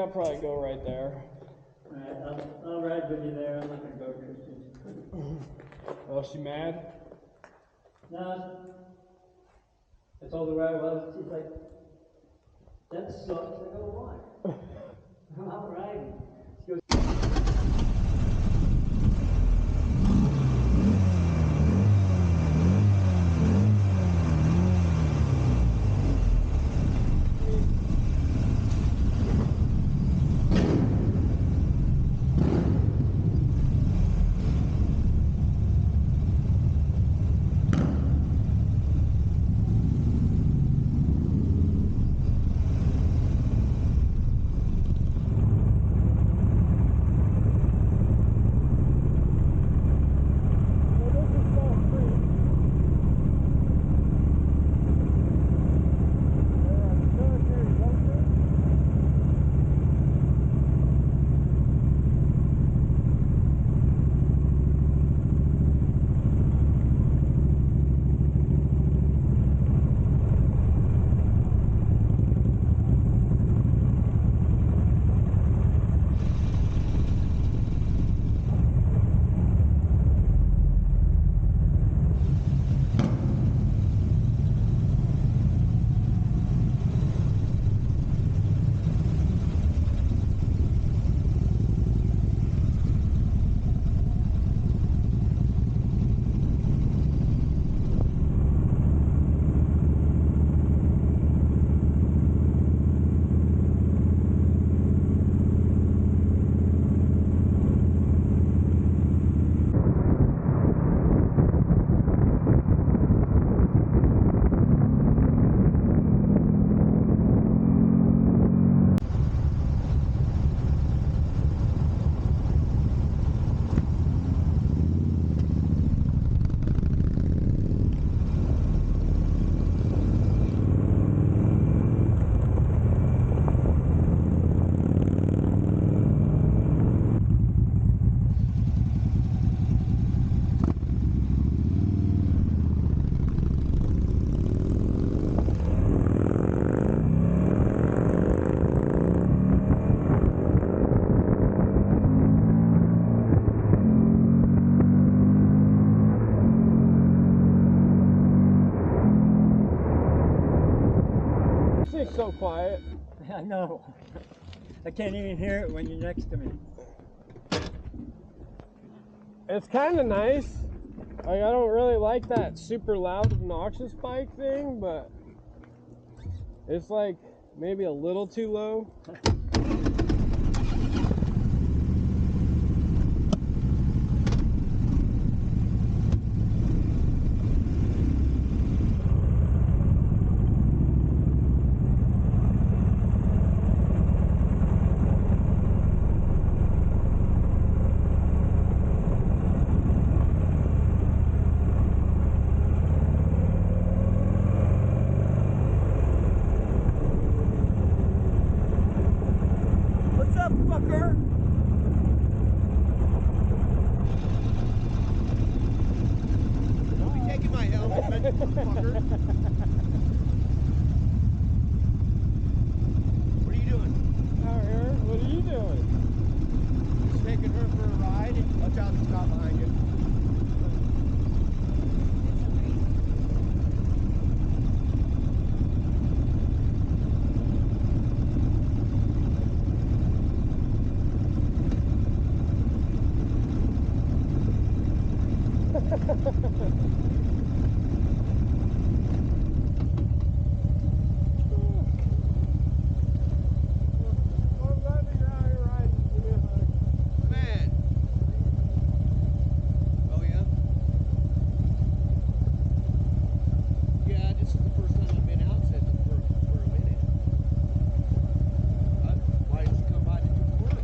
I'll probably go right there. Alright, I'll ride with you there. I'm not gonna go Christian. Oh, she mad? No. I told her where I was. She's like, that sucks. I go, why? I'm out riding. She goes, It's so quiet. I know. I can't even hear it when you're next to me. It's kind of nice. Like, I don't really like that super loud, obnoxious bike thing, but it's like maybe a little too low. What's up, fucker? Don't be taking my helmet, fucker. What are you doing? Out here, what are you doing? Just taking her for a ride. Watch out, the cop behind you. Well, I'm glad that you're out here riding. Give me a hug. Man. Oh, yeah? Yeah, this is the first time I've been out since for a minute. Why didn't you come by to do the work?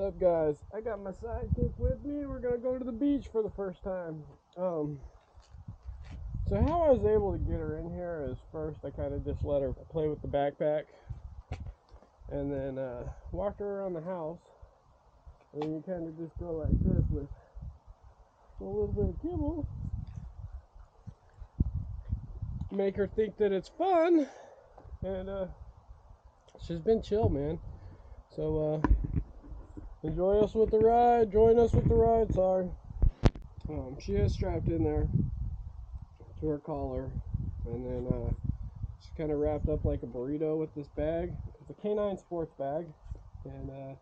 up, guys? I got my sidekick with me. We're gonna go to the beach for the first time. So how I was able to get her in here is first I kind of just let her play with the backpack, and then walked her around the house, and then you kind of just go like this with a little bit of kibble, make her think that it's fun, and she's been chill, man. So enjoy us with the ride. Join us with the ride. Sorry. She is strapped in there to her collar, and then she's kind of wrapped up like a burrito with this bag. It's a canine sports bag, and it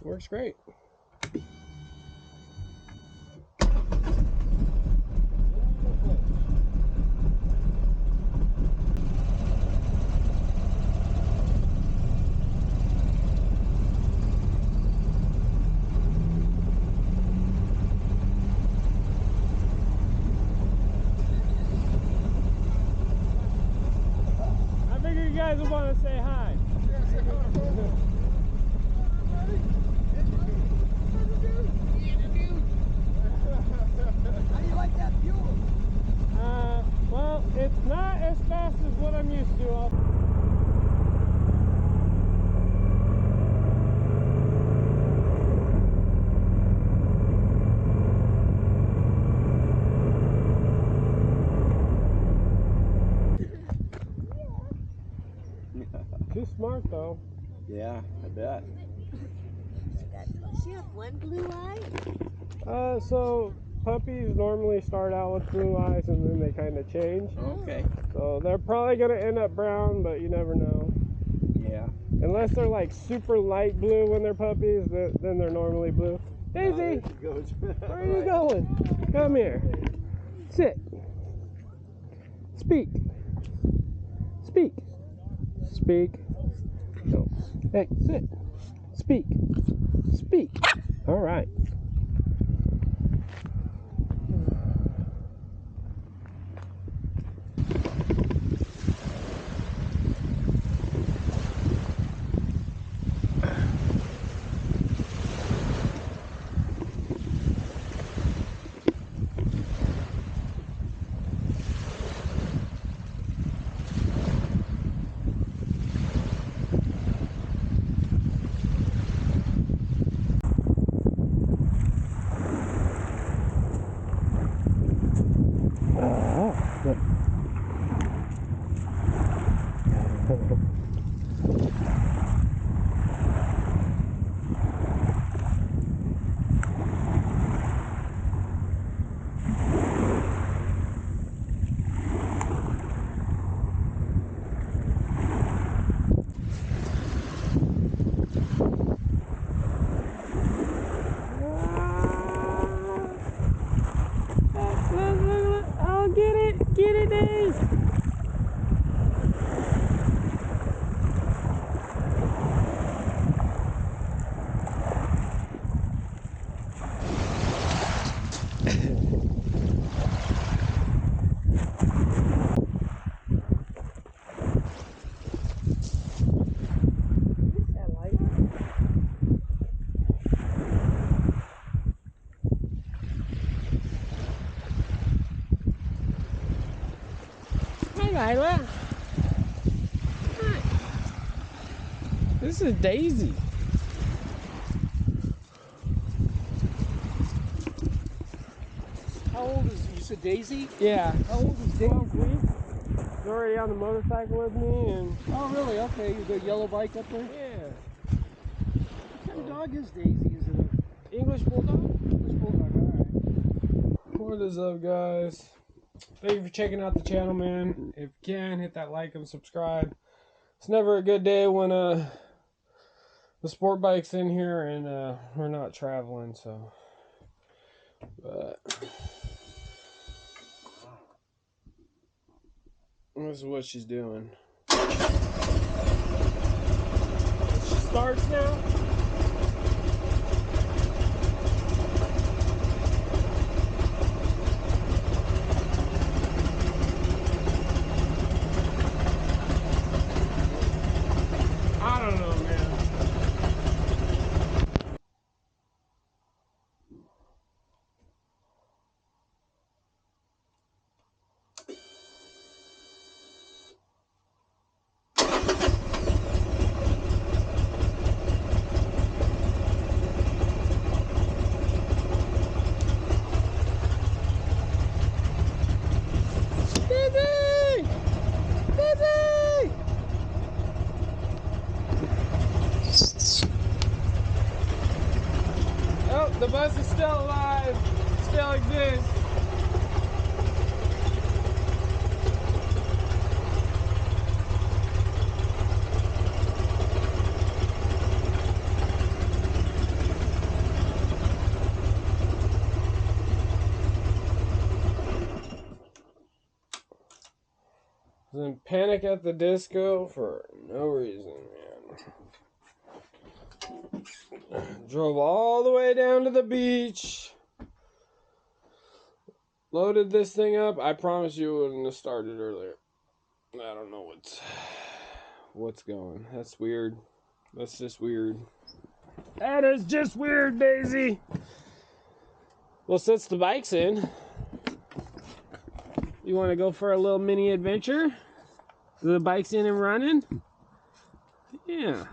works great. You guys will want to say hi. How do you like that fuel? Well, it's not as fast as what I'm used to. She's smart though. Yeah, I bet. Does she have one blue eye? So puppies normally start out with blue eyes and then they kind of change. Okay. So they're probably gonna end up brown, but you never know. Yeah. Unless they're like super light blue when they're puppies, then they're normally blue. Daisy, where are you going? Come here. Sit. Speak. Speak. Speak. No. Hey, sit. Speak. Speak. All right. Oh, get it, Dave. Hi, Lila. Hi. This is Daisy. How old is you said Daisy? Yeah. How old is 12 Daisy? weeks. She's already on the motorcycle with me, and Oh really? Okay, the yellow bike up there? yeah. What kind of dog is Daisy? Is it an English bulldog. English bulldog? Alright. What is up, guys? Thank you for checking out the channel, man. If you can, hit that like and subscribe. It's never a good day when the sport bike's in here and we're not traveling, so. But this is what she's doing. She starts now. I don't know, man. in Panic at the Disco for no reason, man. Drove all the way down to the beach. Loaded this thing up. I promise you it wouldn't have started earlier. I don't know what's going. That's weird. That's just weird. That is just weird, Daisy. Well, since the bike's in, you want to go for a little mini adventure? The bike's in and running? Yeah.